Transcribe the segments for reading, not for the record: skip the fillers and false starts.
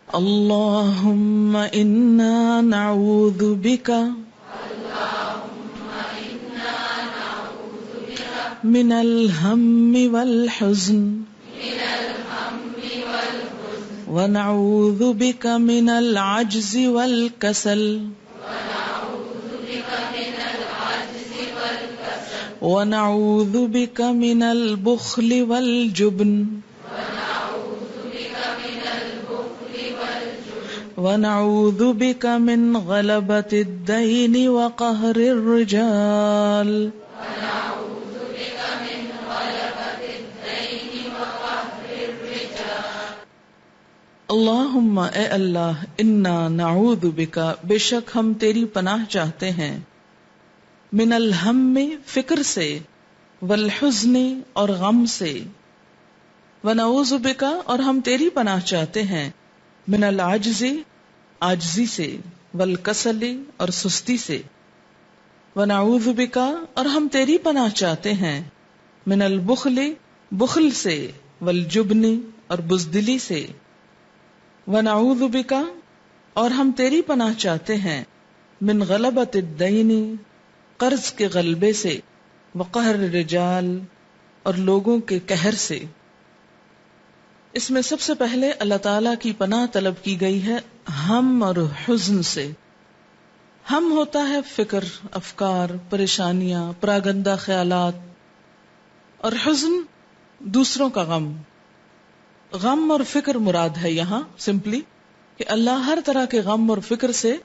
اللہم انا نعوذ بک من الہم والحزن ونعوذ بک من العجز والکسل ونعوذ بک من البخل والجبن ونعوذ بک من غلبۃ الدین وقہر الرجال اللہم اے اللہ انا نعوذ بک بے شک ہم تیری پناہ چاہتے ہیں من الہم فکر سے والحزن اور غم سے ونعوذ بک اور ہم تیری پناہ چاہتے ہیں من العجز عاجزی سے والکسل اور سستی سے ونعوذ بک اور ہم تیری پناہ چاہتے ہیں من البخل بخل سے والجبن اور بزدلی سے ونعوذ بک اور ہم تیری پناہ چاہتے ہیں من غلبۃ الدین قرض کے غلبے سے وقہر الرجال اور لوگوں کے قہر سے. اس میں سب سے پہلے اللہ تعالی کی پناہ طلب کی گئی ہے ہم اور حزن سے. ہم ہوتا ہے فکر، افکار، پریشانیاں، پراگندہ خیالات، اور حزن دوسروں کا غم. غم اور فکر مراد ہے یہاں سمپلی کہ اللہ ہر طرح کے غم اور فکر سے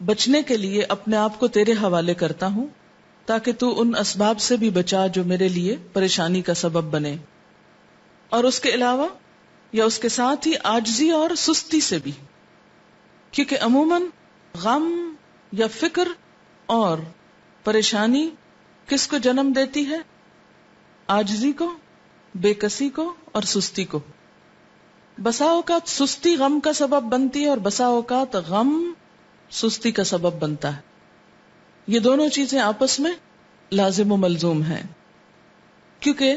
بچنے کے لیے اپنے آپ کو تیرے حوالے کرتا ہوں تاکہ تو ان اسباب سے بھی بچا جو میرے لیے پریشانی کا سبب بنے، اور اس کے علاوہ یا اس کے ساتھ ہی عاجزی اور سستی سے بھی، کیونکہ عموماً غم یا فکر اور پریشانی کس کو جنم دیتی ہے؟ عاجزی کو، بے کسی کو اور سستی کو. بسا اوقات سستی غم کا سبب بنتی ہے اور بسا اوقات غم سستی کا سبب بنتا ہے. یہ دونوں چیزیں آپس میں لازم و ملزوم ہیں، کیونکہ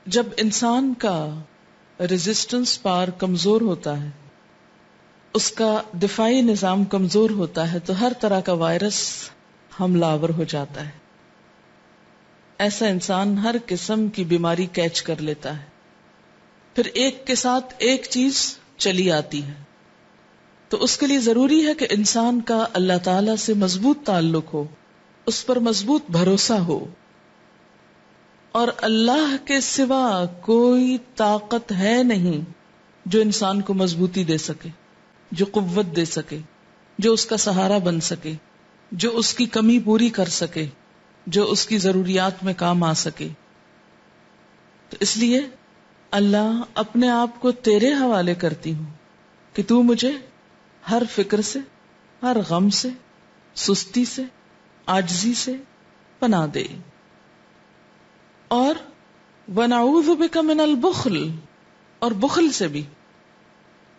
جب انسان کا ریزسٹنس پاور کمزور ہوتا ہے، اس کا دفاعی نظام کمزور ہوتا ہے، تو ہر طرح کا وائرس حملہ آور ہو جاتا ہے. ایسا انسان ہر قسم کی بیماری کیچ کر لیتا ہے، پھر ایک کے ساتھ ایک چیز چلی آتی ہے. تو اس کے لیے ضروری ہے کہ انسان کا اللہ تعالی سے مضبوط تعلق ہو، اس پر مضبوط بھروسہ ہو، اور اللہ کے سوا کوئی طاقت ہے نہیں جو انسان کو مضبوطی دے سکے، جو قوت دے سکے، جو اس کا سہارا بن سکے، جو اس کی کمی پوری کر سکے، جو اس کی ضروریات میں کام آ سکے. تو اس لیے اللہ اپنے آپ کو تیرے حوالے کرتی ہوں کہ تو مجھے ہر فکر سے، ہر غم سے، سستی سے، عاجزی سے پناہ دے. اور وَنَعُوذُ بِكَ مِنَ الْبُخْلِ اور بخل سے بھی،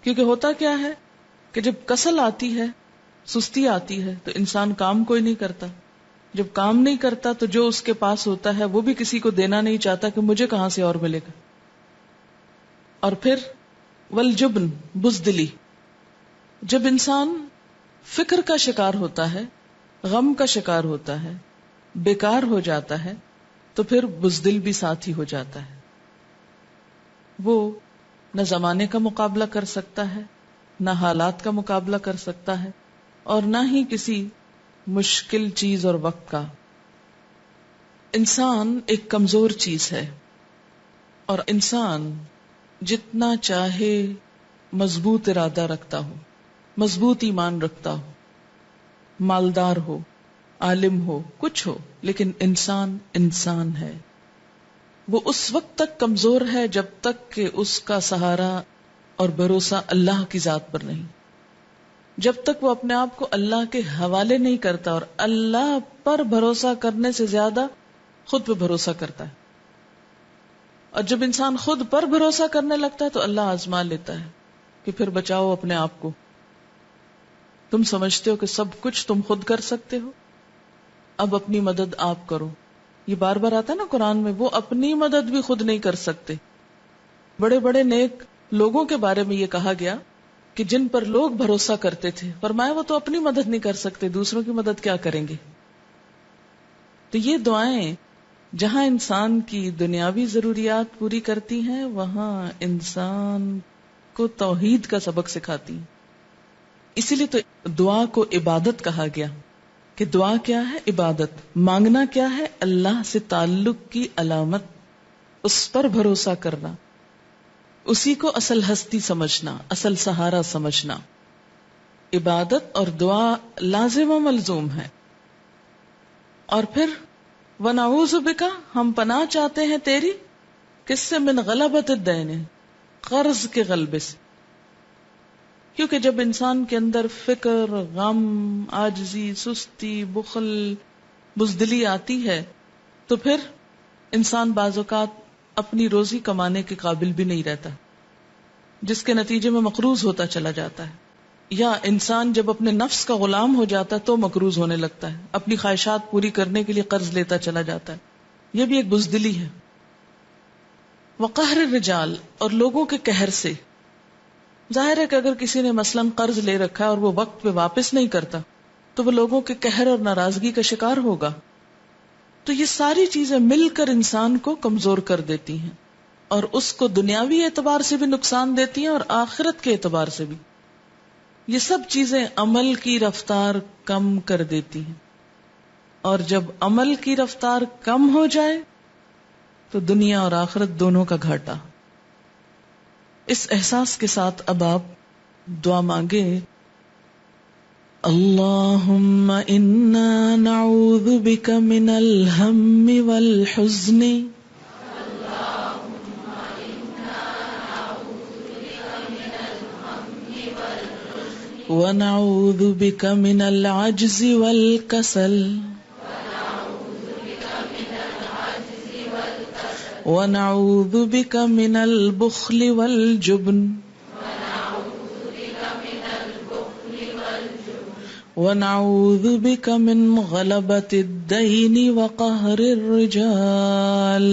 کیونکہ ہوتا کیا ہے کہ جب کسل آتی ہے، سستی آتی ہے، تو انسان کام کوئی نہیں کرتا. جب کام نہیں کرتا تو جو اس کے پاس ہوتا ہے وہ بھی کسی کو دینا نہیں چاہتا کہ مجھے کہاں سے اور ملے گا. اور پھر والجبن بزدلی، جب انسان فکر کا شکار ہوتا ہے، غم کا شکار ہوتا ہے، بیکار ہو جاتا ہے، تو پھر بزدل بھی ساتھ ہی ہو جاتا ہے. وہ نہ زمانے کا مقابلہ کر سکتا ہے، نہ حالات کا مقابلہ کر سکتا ہے، اور نہ ہی کسی مشکل چیز اور وقت کا. انسان ایک کمزور چیز ہے، اور انسان جتنا چاہے مضبوط ارادہ رکھتا ہو، مضبوط ایمان رکھتا ہو، مالدار ہو، عالم ہو، کچھ ہو، لیکن انسان انسان ہے. وہ اس وقت تک کمزور ہے جب تک کہ اس کا سہارا اور بھروسہ اللہ کی ذات پر نہیں. جب تک وہ اپنے آپ کو اللہ کے حوالے نہیں کرتا، اور اللہ پر بھروسہ کرنے سے زیادہ خود پہ بھروسہ کرتا ہے. اور جب انسان خود پر بھروسہ کرنے لگتا ہے تو اللہ آزما لیتا ہے کہ پھر بچاؤ اپنے آپ کو. تم سمجھتے ہو کہ سب کچھ تم خود کر سکتے ہو، اب اپنی مدد آپ کرو. یہ بار بار آتا ہے نا قرآن میں، وہ اپنی مدد بھی خود نہیں کر سکتے. بڑے بڑے نیک لوگوں کے بارے میں یہ کہا گیا کہ جن پر لوگ بھروسہ کرتے تھے، فرمایا وہ تو اپنی مدد نہیں کر سکتے، دوسروں کی مدد کیا کریں گے؟ تو یہ دعائیں جہاں انسان کی دنیاوی ضروریات پوری کرتی ہیں، وہاں انسان کو توحید کا سبق سکھاتی ہیں. اسی لیے تو دعا کو عبادت کہا گیا کہ دعا کیا ہے؟ عبادت. مانگنا کیا ہے؟ اللہ سے تعلق کی علامت، اس پر بھروسہ کرنا، اسی کو اصل ہستی سمجھنا، اصل سہارا سمجھنا. عبادت اور دعا لازم و ملزوم ہے. اور پھر وَنَعُوذُ بِكَ، ہم پناہ چاہتے ہیں تیری، کس سے؟ من غلبۃ الدین، قرض کے غلبے سے. کیونکہ جب انسان کے اندر فکر، غم، عاجزی، سستی، بخل، بزدلی آتی ہے تو پھر انسان بعض اوقات اپنی روزی کمانے کے قابل بھی نہیں رہتا، جس کے نتیجے میں مقروض ہوتا چلا جاتا ہے. یا انسان جب اپنے نفس کا غلام ہو جاتا ہے تو مقروض ہونے لگتا ہے، اپنی خواہشات پوری کرنے کے لیے قرض لیتا چلا جاتا ہے. یہ بھی ایک بزدلی ہے. وقہر الرجال، اور لوگوں کے قہر سے. ظاہر ہے کہ اگر کسی نے مثلاً قرض لے رکھا ہے اور وہ وقت پہ واپس نہیں کرتا تو وہ لوگوں کے قہر اور ناراضگی کا شکار ہوگا. تو یہ ساری چیزیں مل کر انسان کو کمزور کر دیتی ہیں اور اس کو دنیاوی اعتبار سے بھی نقصان دیتی ہیں اور آخرت کے اعتبار سے بھی. یہ سب چیزیں عمل کی رفتار کم کر دیتی ہیں، اور جب عمل کی رفتار کم ہو جائے تو دنیا اور آخرت دونوں کا گھاٹا. اس احساس کے ساتھ اب آپ دعا مانگے. اللہم انا نعوذ بک من الہم والحزن ونعوذ بک من العجز والکسل ونعوذ بک من البخل والجبن ونعوذ بک من غلبۃ الدین وقہر الرجال.